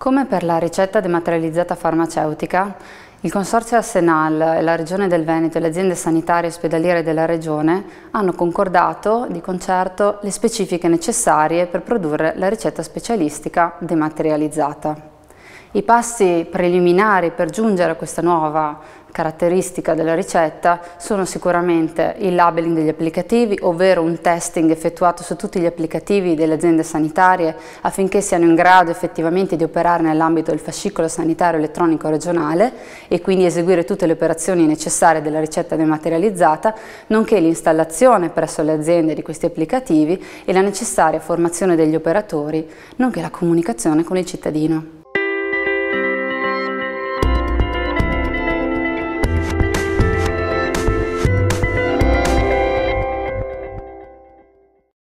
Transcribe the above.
Come per la ricetta dematerializzata farmaceutica, il Consorzio Arsenal, la Regione del Veneto e le aziende sanitarie ospedaliere della Regione hanno concordato di concerto le specifiche necessarie per produrre la ricetta specialistica dematerializzata. I passi preliminari per giungere a questa nuova caratteristica della ricetta sono sicuramente il labeling degli applicativi, ovvero un testing effettuato su tutti gli applicativi delle aziende sanitarie affinché siano in grado effettivamente di operare nell'ambito del fascicolo sanitario elettronico regionale e quindi eseguire tutte le operazioni necessarie della ricetta dematerializzata, nonché l'installazione presso le aziende di questi applicativi e la necessaria formazione degli operatori, nonché la comunicazione con il cittadino.